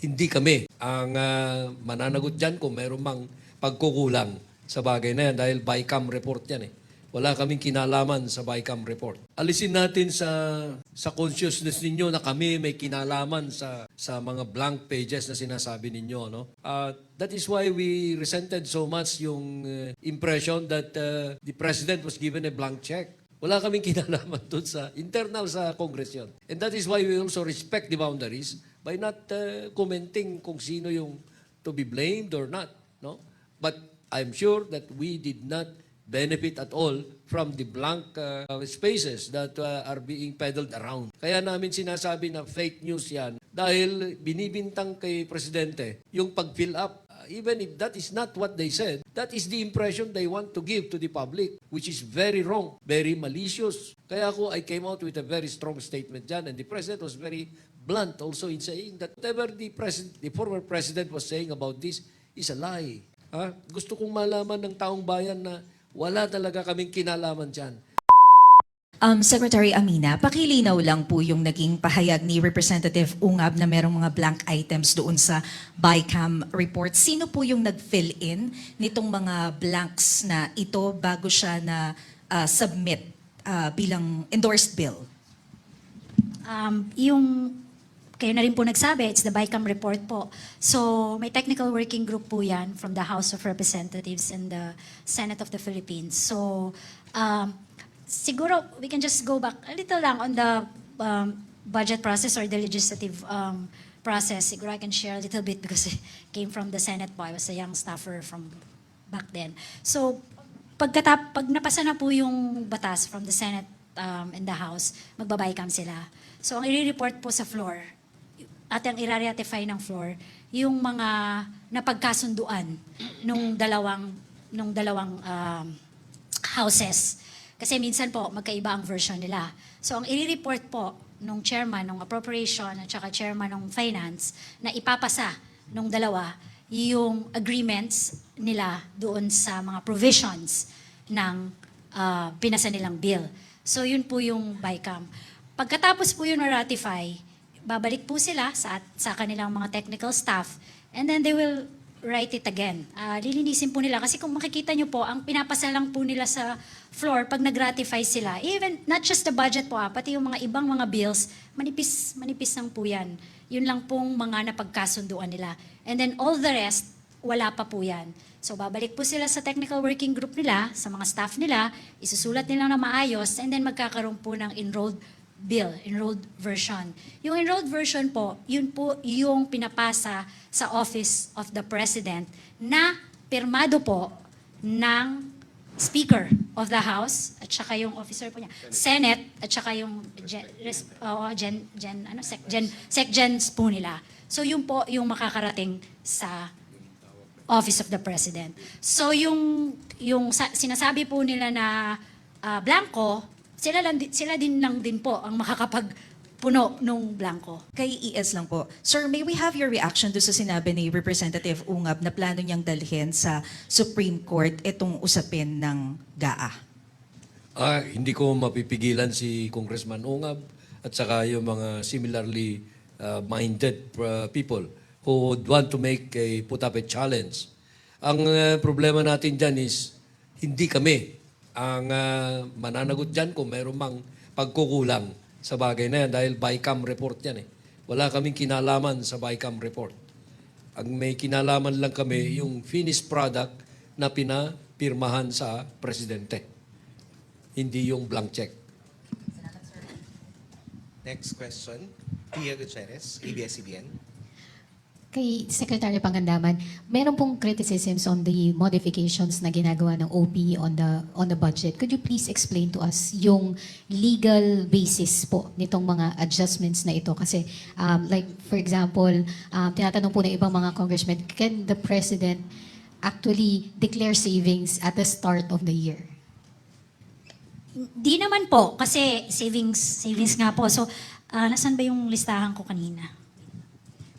Hindi kami ang mananagot dyan kung mayroon mang pagkukulang sa bagay na yan dahil BICAM report yan eh. Wala kaming kinalaman sa BICAM report. Alisin natin sa consciousness ninyo na kami may kinalaman sa mga blank pages na sinasabi ninyo. No? That is why we resented so much yung impression that the President was given a blank check. Wala kaming kinalaman doon sa internal sa Congress yun. And that is why we also respect the boundaries by not commenting kung sino yung to be blamed or not. No? But I'm sure that we did not benefit at all from the blank spaces that are being peddled around. Kaya namin sinasabi na fake news yan dahil binibintang kay Presidente yung pag-fill up. Even if that is not what they said, that is the impression they want to give to the public, which is very wrong, very malicious. Kaya I came out with a very strong statement dyan, and the President was very blunt also in saying that whatever the former President was saying about this is a lie. Gusto kong malaman ng taong bayan na wala talaga kaming kinalaman dyan. Secretary Amina, pakilinaw lang po yung naging pahayag ni Representative Ungab na merong mga blank items doon sa BICAM report. Sino po yung nag-fill in nitong mga blanks na ito bago siya na submit bilang endorsed bill? Kayo na rin po nagsabi, it's the BICAM report po. So, may technical working group po yan from the House of Representatives and the Senate of the Philippines. So, siguro, we can just go back a little lang on the budget process or the legislative process. Siguro I can share a little bit because it came from the Senate po. I was a young staffer from back then. So, pag napasa na po yung batas from the Senate and the House, magbabaycam sila. So, ang i-report po sa floor, at ang i-ratify ng floor, yung mga napagkasunduan nung dalawang houses. Kasi minsan po, magkaiba ang version nila. So, ang i-report po nung chairman ng appropriation at saka chairman ng finance na ipapasa nung dalawa yung agreements nila doon sa mga provisions ng pinasa nilang bill. So, yun po yung BICAM. Pagkatapos po yun na-ratify, babalik po sila sa kanilang mga technical staff and then they will write it again. Lilinisin po nila kasi kung makikita nyo po, ang pinapasa lang po nila sa floor pag nag-ratify sila. Even, not just the budget po, pati yung mga ibang mga bills, manipis lang po yan. Yun lang pong mga napagkasunduan nila. And then all the rest, wala pa po yan. So babalik po sila sa technical working group nila, sa mga staff nila, isusulat nila na maayos, and then magkakaroon po ng enrolled bill, enrolled version. Yung enrolled version po, yun po yung pinapasa sa Office of the President na pirmado po ng Speaker of the House at saka yung officer po niya, Senate at saka yung SecGens po nila. So yun po yung makakarating sa Office of the President. So yung sinasabi po nila na blanco, sila din lang din po ang makakapagpuno nung blanco. Kay ES lang po. Sir, may we have your reaction doon sa sinabi ni Representative Ungab na plano niyang dalhin sa Supreme Court itong usapin ng GAA? Hindi ko mapipigilan si Congressman Ungab at saka yung mga similarly minded people who would want to put up a challenge. Ang problema natin dyan is hindi kami ang mananagot dyan kung mayroon mang pagkukulang sa bagay na yan dahil BICAM report yan eh. Wala kaming kinalaman sa BICAM report. Ang may kinalaman lang kami yung finished product na pinapirmahan sa Presidente. Hindi yung blank check. Next question, Pia Gutierrez, ABS-CBN. Kay Secretary Pangandaman, meron pong criticisms on the modifications na ginagawa ng OP on the budget. Could you please explain to us yung legal basis po nitong mga adjustments na ito? Kasi like for example, tinatanong po ng ibang mga congressmen, can the President actually declare savings at the start of the year? Di naman po, kasi savings nga po. So, nasan ba yung listahan ko kanina?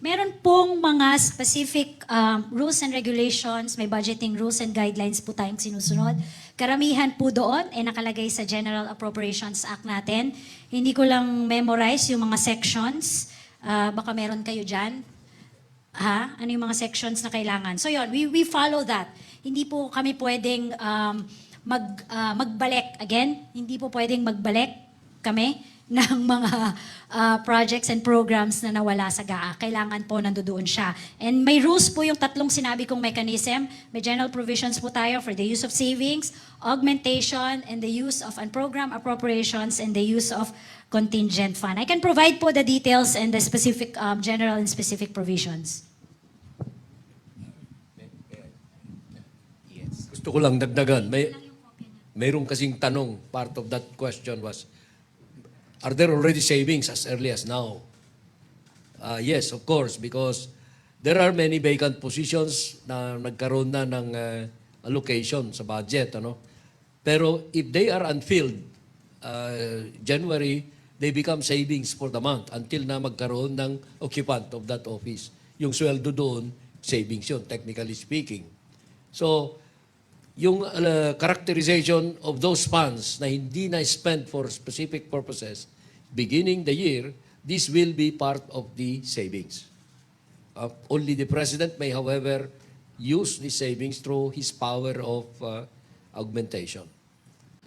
Meron pong mga specific rules and regulations, may budgeting rules and guidelines po tayong sinusunod. Karamihan po doon ay nakalagay sa General Appropriations Act natin. Hindi ko lang memorize yung mga sections. Baka meron kayo dyan. Ano yung mga sections na kailangan. So yun, we follow that. Hindi po kami pwedeng magbalik. Again, hindi po pwedeng magbalik kami ng mga projects and programs na nawala sa GAA. Kailangan po nandoon siya. And may rules po yung tatlong sinabi kong mechanism. May general provisions po tayo for the use of savings, augmentation, and the use of unprogrammed appropriations, and the use of contingent fund. I can provide po the details and the specific general and specific provisions. Yes. Gusto ko lang dagdagan. Mayroong kasing tanong, part of that question was, are there already savings as early as now? Yes, of course, because there are many vacant positions na nagkaroon na ng allocation sa budget. Pero if they are unfilled, January, they become savings for the month until na magkaroon ng occupant of that office. Yung sweldo doon, savings yun, technically speaking. So, yung characterization of those funds na hindi na spent for specific purposes beginning the year, this will be part of the savings. Only the President may, however, use the savings through his power of augmentation.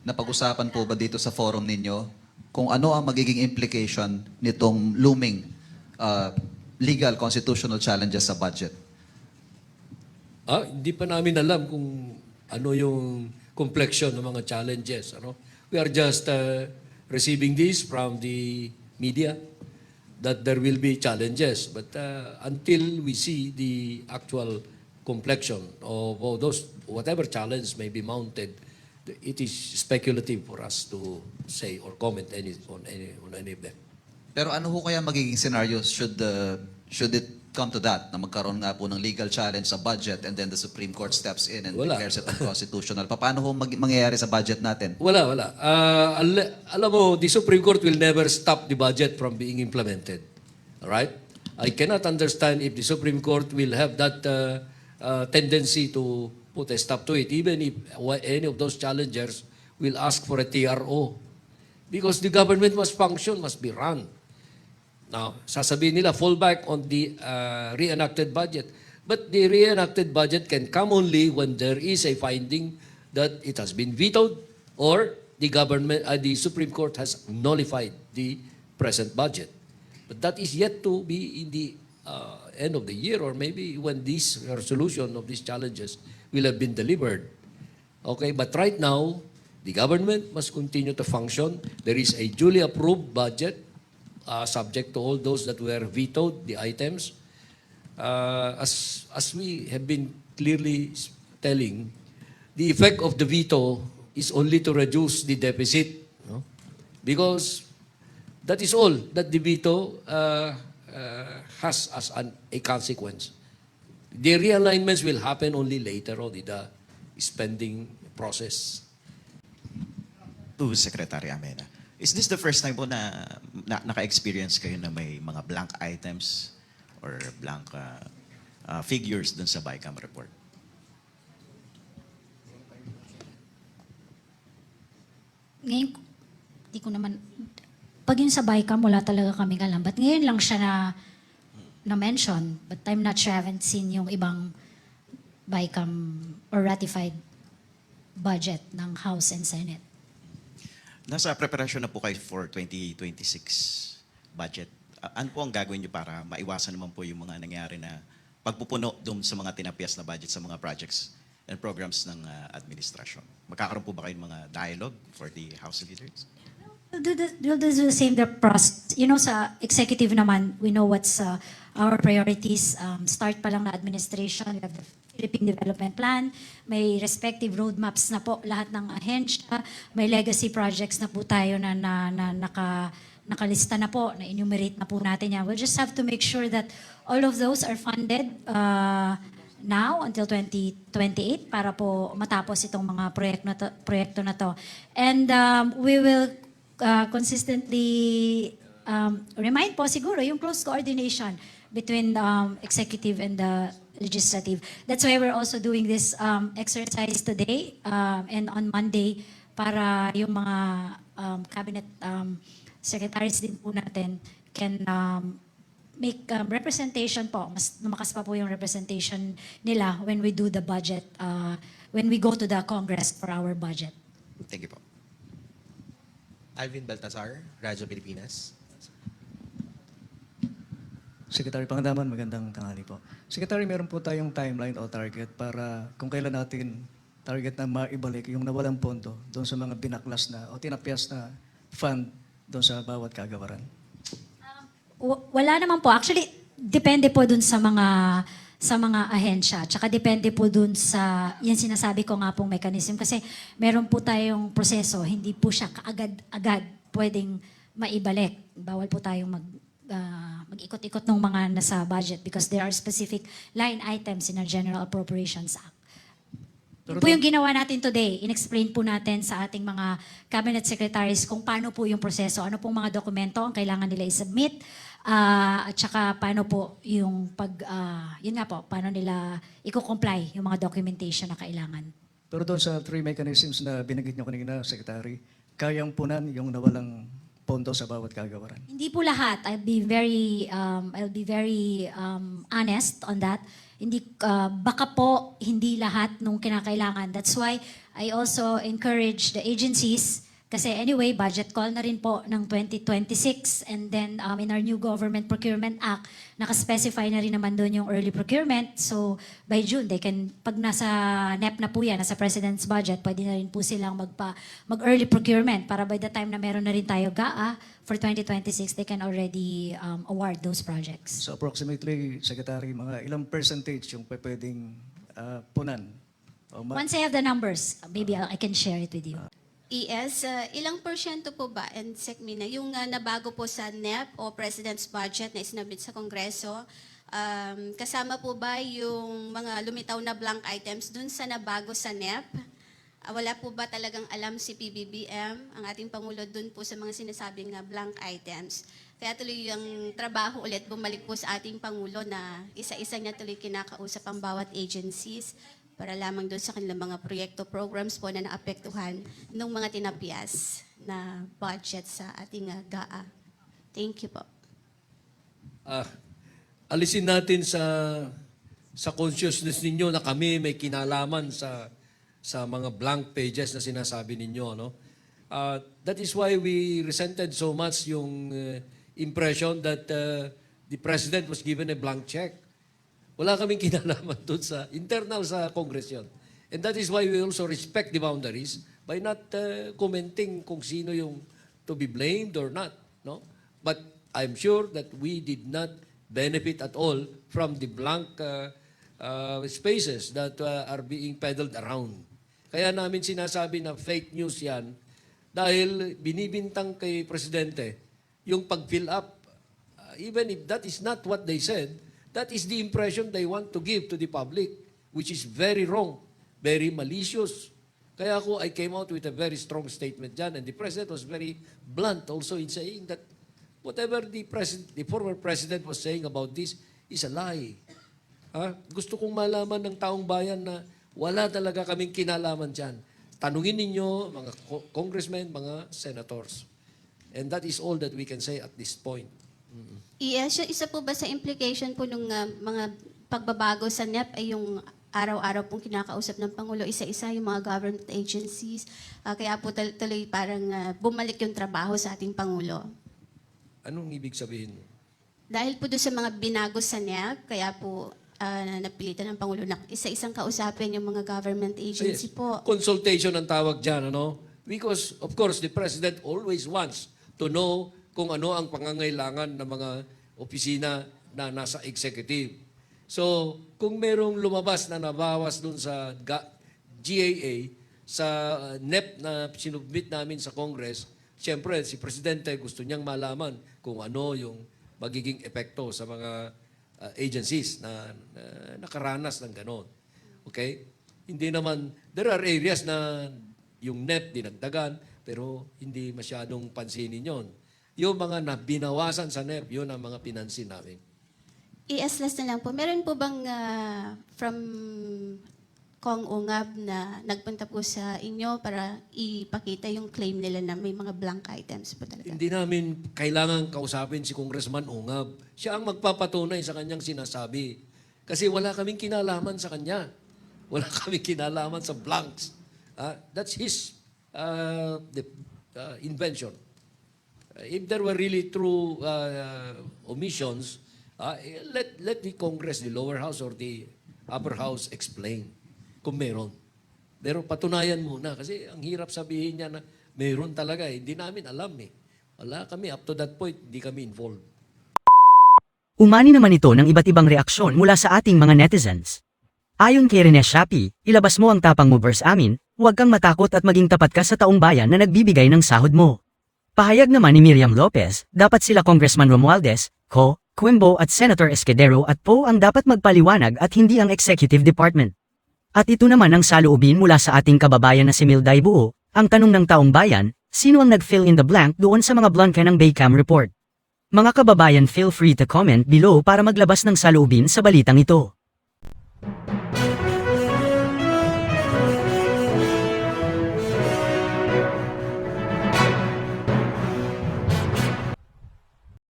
Napag-usapan po ba dito sa forum ninyo kung ano ang magiging implication nitong looming legal constitutional challenges sa budget? Hindi pa namin alam kung ano yung complexion ng mga challenges. We are just receiving this from the media that there will be challenges. But until we see the actual complexion of all those, whatever challenge may be mounted, it is speculative for us to say or comment on any of them. Pero ano ho kaya magiging scenario should it come to that, na magkaroon nga po ng legal challenge sa budget and then the Supreme Court steps in and Wala. declares it unconstitutional? Paano ho mangyayari sa budget natin? Wala. Alam mo, the Supreme Court will never stop the budget from being implemented. All right? I cannot understand if the Supreme Court will have that tendency to put a stop to it, even if any of those challengers will ask for a TRO. Because the government must function, must be run. Now, sasabihin nila, fall back on the reenacted budget. But the reenacted budget can come only when there is a finding that it has been vetoed or the Supreme Court has nullified the present budget. But that is yet to be in the end of the year or maybe when this resolution of these challenges will have been delivered. Okay, but right now, the government must continue to function. There is a duly approved budget subject to all those that were vetoed, the items. As we have been clearly telling, the effect of the veto is only to reduce the deficit. Because that is all that the veto has as a consequence. The realignments will happen only later on in the spending process. To Secretary Amena, is this the first time po na naka-experience kayo na may mga blank items or blank figures dun sa BICAM report? Ngayon, di ko naman, pag yun sa BICAM, wala talaga kaming alam. But ngayon lang siya na-mention. But I'm not sure, I haven't seen yung ibang BICAM or ratified budget ng House and Senate. Nasa preparasyon na po kayo for 2026 budget. Ano po ang gagawin niyo para maiwasan naman po yung mga nangyari na pagpupuno doon sa mga tinapyas na budget sa mga projects and programs ng administrasyon? Magkakaroon po ba kayo ng mga dialogue for the House leaders? We'll do the same the process. You know, sa executive naman, we know what's our priorities. Start pa lang na administration, we have the Philippine Development Plan, may respective roadmaps na po lahat ng ahensya, may legacy projects na po tayo na nakalista na po, na enumerate na po natin yan. We'll just have to make sure that all of those are funded now until 2028 para po matapos itong mga proyekto na to. And we will consistently remind po siguro yung close coordination between the executive and the legislative. That's why we're also doing this exercise today and on Monday para yung mga cabinet secretaries din po natin can make representation po, mas lumakas pa po yung representation nila when we do the budget, when we go to the Congress for our budget. Thank you po. Alvin Baltazar, Radyo Pilipinas. Secretary Pangandaman, magandang tanghali po. Secretary, meron po tayong timeline o target para kung kailan natin target na maibalik yung nawalang pondo doon sa mga binaklas na o tinapyas na fund doon sa bawat kagawaran. Wala naman po. Actually, depende po dun sa mga ahensya. Tsaka depende po dun sa, yan sinasabi ko nga pong mechanism. Kasi meron po tayong proseso, hindi po siya kaagad-agad pwedeng maibalik. Bawal po tayong mag-ikot-ikot ng mga nasa budget because there are specific line items in our General Appropriations Act. Yun po yung ginawa natin today. In-explain po natin sa ating mga cabinet secretaries kung paano po yung proseso, ano pong mga dokumento ang kailangan nila i-submit, at saka paano po yung yun nga po, paano nila i-comply yung mga documentation na kailangan. Pero doon sa three mechanisms na binanggit niyo kanina, Secretary, kayang punan yung nawalang pondo sa bawat kagawaran. Hindi po lahat. I'll be very honest on that. Hindi baka po hindi lahat nung kinakailangan. That's why I also encourage the agencies kasi anyway, budget call na rin po ng 2026 and then in our new Government Procurement Act, nakaspecify na rin naman doon yung early procurement. So by June, they can, pag nasa NEP na po yan, nasa President's budget, pwede na rin po silang mag-early procurement para by the time na meron na rin tayo GAA for 2026, they can already award those projects. So approximately, Secretary, mga ilang percentage yung pwedeng punan? O Once I have the numbers, maybe I can share it with you. ES, ilang porsyento po ba, and SecMina, yung nabago po sa NEP o President's Budget na isinabit sa Kongreso, kasama po ba yung mga lumitaw na blank items dun sa nabago sa NEP? Wala po ba talagang alam si PBBM, ang ating Pangulo, dun po sa mga sinasabing blank items? Kaya tuloy yung trabaho ulit, bumalik po sa ating Pangulo na isa-isa niya tuloy kinakausap ang bawat agencies para lamang doon sa kanilang mga proyekto, programs po na naapektuhan ng mga tinapyas na budget sa ating GAA. Thank you po. Alisin natin sa consciousness ninyo na kami may kinalaman sa mga blank pages na sinasabi ninyo. No? That is why we resented so much yung impression that the President was given a blank check. Wala kaming kinalaman doon sa internal sa Congress yun. And that is why we also respect the boundaries by not commenting kung sino yung to be blamed or not. No? But I'm sure that we did not benefit at all from the blank spaces that are being peddled around. Kaya namin sinasabi na fake news yan dahil binibintang kay Presidente yung pag-fill up. Even if that is not what they said, that is the impression they want to give to the public, which is very wrong, very malicious. Kaya ako, I came out with a very strong statement dyan, and the President was very blunt also in saying that whatever the former President was saying about this is a lie. Gusto kong malaman ng taong bayan na wala talaga kaming kinalaman dyan. Tanungin ninyo, mga congressmen, mga senators. And that is all that we can say at this point. ES, isa po ba sa implication po ng mga pagbabago sa NEP ay yung araw-araw pong kinakausap ng Pangulo, isa-isa yung mga government agencies, kaya po tuloy parang bumalik yung trabaho sa ating Pangulo? Anong ibig sabihin? Dahil po doon sa mga binago sa NEP, kaya po napilitan ng Pangulo na isa-isang kausapin yung mga government agency po. Consultation ang tawag dyan, ano? Because, of course, the President always wants to know kung ano ang pangangailangan ng mga opisina na nasa executive. So, kung merong lumabas na nabawas dun sa GAA, sa NEP na sinubmit namin sa Congress, siyempre, si Presidente gusto niyang malaman kung ano yung magiging epekto sa mga agencies na nakaranas ng ganon. Okay? Hindi naman, there are areas na yung NEP dinagdagan, pero hindi masyadong pansinin yon. Yung mga binawasan sa NEP, yun ang mga pinansin namin. ES last na lang po, meron po bang from Kong Ungab na nagpunta po sa inyo para ipakita yung claim nila na may mga blank items po talaga. Hindi namin kailangan kausapin si Congressman Ungab. Siya ang magpapatunay sa kanyang sinasabi. Kasi wala kaming kinalaman sa kanya. Wala kaming kinalaman sa blanks. That's his invention. If there were really true omissions, let the Congress, the lower house or the upper house explain kung meron. Pero patunayan muna kasi ang hirap sabihin niya na meron talaga. Hindi namin alam eh. Wala kami, up to that point, hindi kami involved. Umani naman ito ng iba't ibang reaksyon mula sa ating mga netizens. Ayon kay Rene Shapi, ilabas mo ang tapang mo verse amin, huwag kang matakot at maging tapat ka sa taong bayan na nagbibigay ng sahod mo. Pahayag naman ni Miriam Lopez, dapat sila Congressman Romualdez, Co, Quimbo at Senator Escudero at Po ang dapat magpaliwanag at hindi ang Executive Department. At ito naman ang saloobin mula sa ating kababayan na si Milday Buo, ang tanong ng taong bayan, sino ang nag-fill in the blank doon sa mga blanke ng Baycam report? Mga kababayan, feel free to comment below para maglabas ng saloobin sa balitang ito.